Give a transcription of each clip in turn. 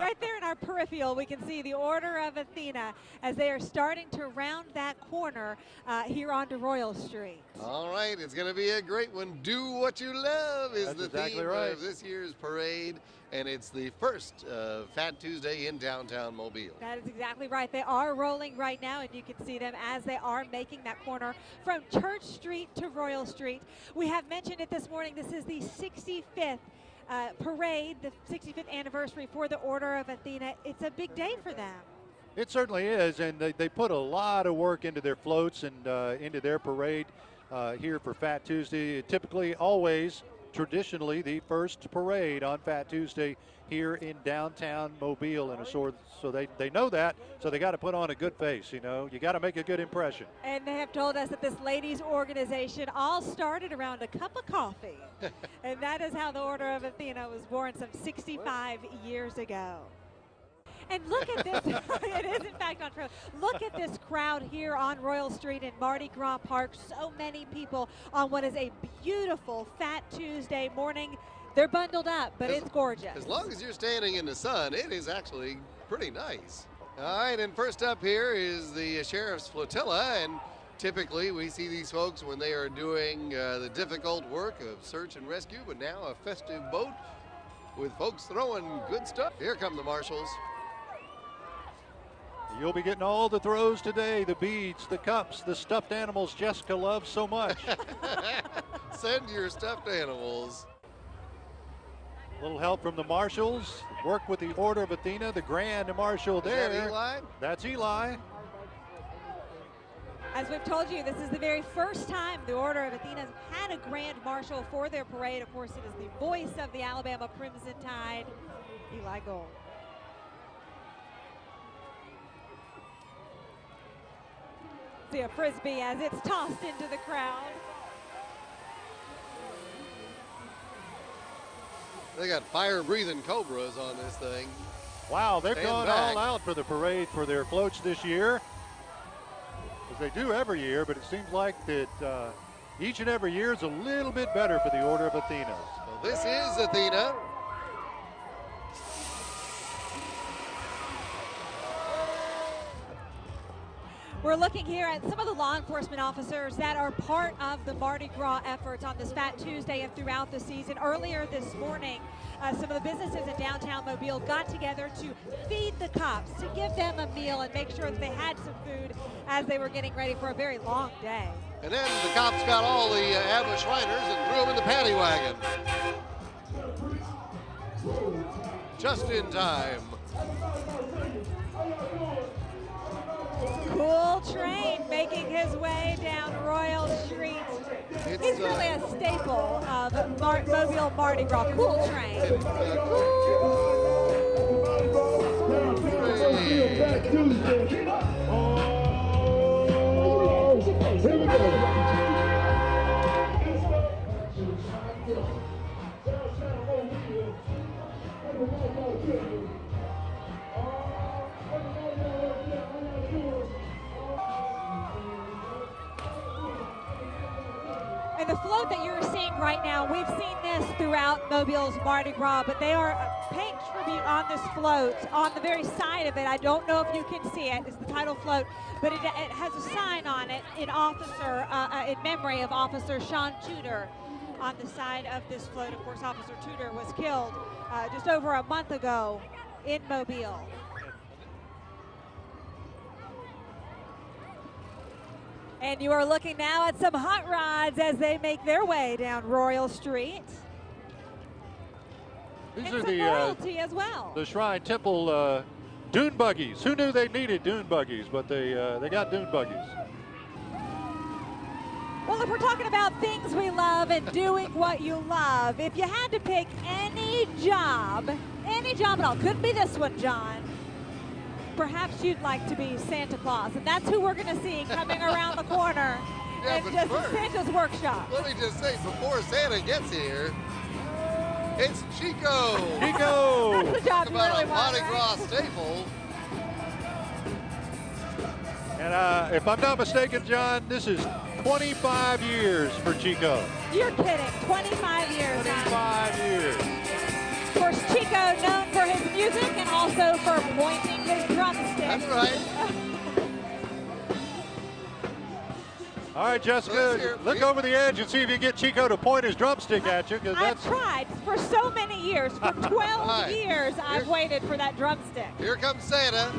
Right there in our peripheral, we can see the Order of Athena as they are starting to round that corner here onto Royal Street. All right, it's going to be a great one. Do what you love is the theme of this year's parade, and it's the first Fat Tuesday in downtown Mobile. That is exactly right. They are rolling right now, and you can see them as they are making that corner from Church Street to Royal Street. We have mentioned it this morning. This is the 65th parade, the 65th anniversary for the Order of Athena. It's a big day for them. It certainly is, and they put a lot of work into their floats and into their parade here for Fat Tuesday. Typically, always, traditionally, the first parade on Fat Tuesday here in downtown Mobile, and so they know that, so they got to put on a good face. You know, you got to make a good impression. And they have told us that this ladies organization all started around a cup of coffee, and that is how the Order of Athena was born some 65 years ago. And look at this, it is in fact on trail. Look at this crowd here on Royal Street in Mardi Gras Park. So many people on what is a beautiful Fat Tuesday morning. They're bundled up, but it's gorgeous. As long as you're standing in the sun, it is actually pretty nice. All right, and first up here is the Sheriff's Flotilla, and typically we see these folks when they are doing the difficult work of search and rescue, but now a festive boat with folks throwing good stuff. Here come the Marshals. You'll be getting all the throws today, the beads, the cups, the stuffed animals Jessica loves so much. Send your stuffed animals. A little help from the Marshals. Work with the Order of Athena, the Grand Marshal there. Is that Eli? That's Eli. As we've told you, this is the very first time the Order of Athena has had a Grand Marshal for their parade. Of course, it is the voice of the Alabama Crimson Tide, Eli Gold. See a Frisbee as it's tossed into the crowd. They got fire-breathing cobras on this thing. Wow, they've gone all out for the parade for their floats this year, as they do every year, but it seems like that each and every year is a little bit better for the Order of Athena. Well, this is Athena. We're looking here at some of the law enforcement officers that are part of the Mardi Gras efforts on this Fat Tuesday and throughout the season. Earlier this morning, some of the businesses in downtown Mobile got together to feed the cops, to give them a meal and make sure that they had some food as they were getting ready for a very long day. And then the cops got all the ambush Shriners and threw them in the paddy wagon. Just in time. Cool Train making his way down Royal Street. He's really a staple of Mobile Mardi Gras. Cool Train. Here we go. And the float that you're seeing right now, we've seen this throughout Mobile's Mardi Gras, but they are paying tribute on this float. On the very side of it, I don't know if you can see it, it's the title float, but it has a sign on it in memory of Officer Sean Tudor on the side of this float. Of course, Officer Tudor was killed just over a month ago in Mobile. And you are looking now at some hot rods as they make their way down Royal Street. These and are some royalty as well. The Shrine Temple dune buggies. Who knew they needed dune buggies, but they got dune buggies. Well, if we're talking about things we love and doing what you love, if you had to pick any job at all, couldn't be this one, John. Perhaps you'd like to be Santa Claus, and that's who we're going to see coming around the corner in just Santa's workshop. Let me just say, before Santa gets here, it's Chico. Chico! That's the job you really want, Mardi Gras staple. And if I'm not mistaken, John, this is 25 years for Chico. You're kidding, 25 years. 25 years. Of course, Chico, known for his music and also for pointing his drumstick. That's right. All right, Jessica, look over the edge and see if you get Chico to point his drumstick at you. I've tried for so many years. For 12 years, I've waited for that drumstick. Here comes Santa.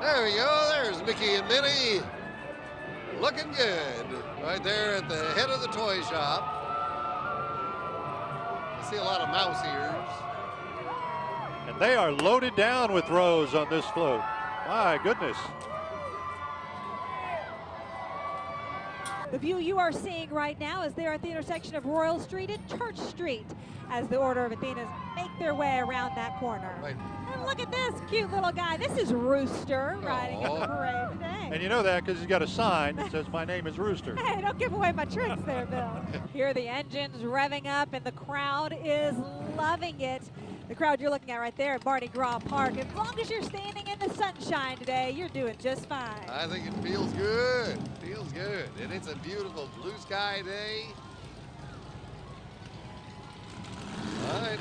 There we go. There's Mickey and Minnie. Looking good. Right there at the head of the toy shop. I see a lot of mouse ears. And they are loaded down with rows on this float. My goodness. The view you are seeing right now is there at the intersection of Royal Street and Church Street as the Order of Athenas make their way around that corner. Right. And look at this cute little guy. This is Rooster riding in the parade today. And you know that because he's got a sign that says, "My name is Rooster." Hey, don't give away my tricks there, Bill. Here are the engines revving up, and the crowd is loving it. The crowd you're looking at right there at Mardi Gras Park. As long as you're standing in the sunshine today, you're doing just fine. I think it feels good. Feels good. And it's a beautiful blue sky day. All right.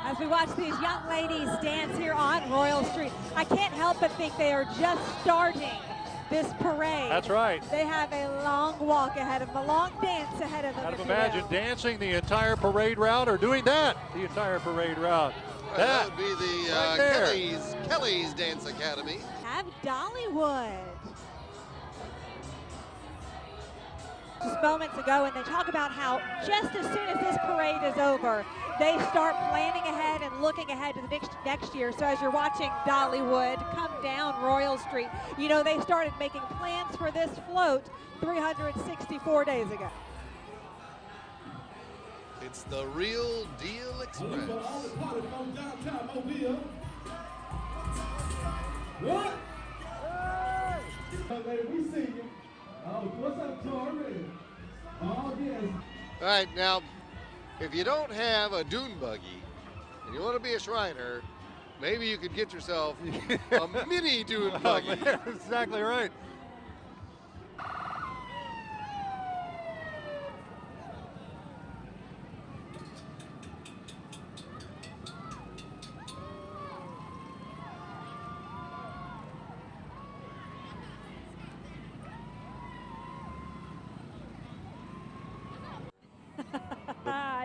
As we watch these young ladies dance here on Royal Street, I can't help but think they are just starting this parade. That's right. They have a long walk ahead of them, a long dance ahead of them. Kind of imagine dancing the entire parade route or doing that the entire parade route. Well, that would be the right Kelly's Dance Academy. Have Dollywood. Just moments ago, and they talk about how just as soon as this parade is over, they start planning ahead and looking ahead to the next year. So as you're watching Dollywood come down Royal Street, you know they started making plans for this float 364 days ago. It's the Real Deal Express. What? We singing. What's up, Tori? Oh, yes. All right, now, if you don't have a dune buggy and you want to be a Shriner, maybe you could get yourself a mini dune buggy. Oh, man, exactly right.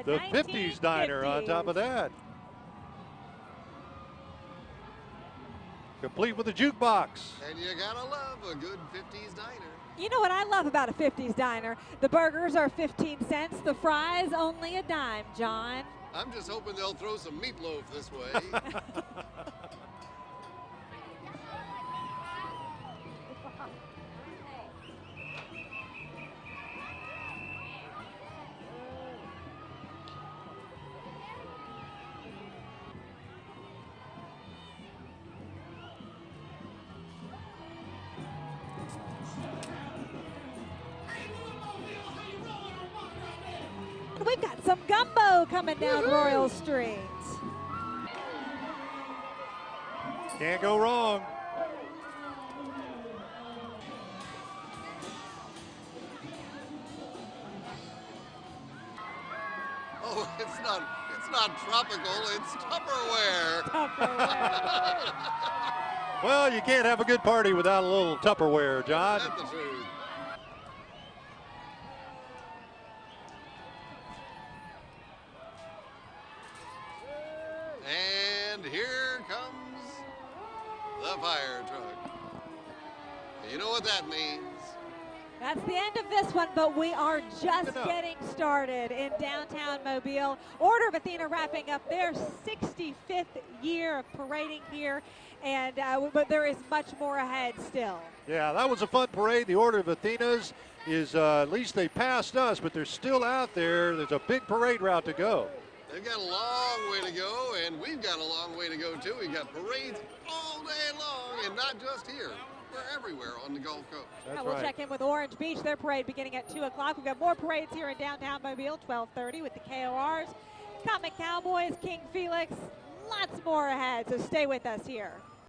The 50s diner on top of that. Complete with a jukebox. And you gotta love a good 50s diner. You know what I love about a 50s diner? The burgers are 15 cents, the fries only a dime, John. I'm just hoping they'll throw some meatloaf this way. We've got some gumbo coming down Royal Street. Can't go wrong. Oh, it's not tropical, it's Tupperware. Tupperware. Well, you can't have a good party without a little Tupperware, John. That's the truth. And here comes the fire truck. You know what that means. That's the end of this one, but we are just getting started in downtown Mobile. Order of Athena wrapping up their 65th year of parading here, and but there is much more ahead still. Yeah, that was a fun parade. The Order of Athenas is, at least they passed us, but they're still out there. There's a big parade route to go. They've got a long way to go, and we've got a long way to go, too. We've got parades all day long, and not just here. everywhere on the Gulf Coast. That's We'll right. check in with Orange Beach, their parade beginning at 2 o'clock. We've got more parades here in downtown Mobile, 12:30 with the KORs, Comet Cowboys, King Felix, lots more ahead, so stay with us here.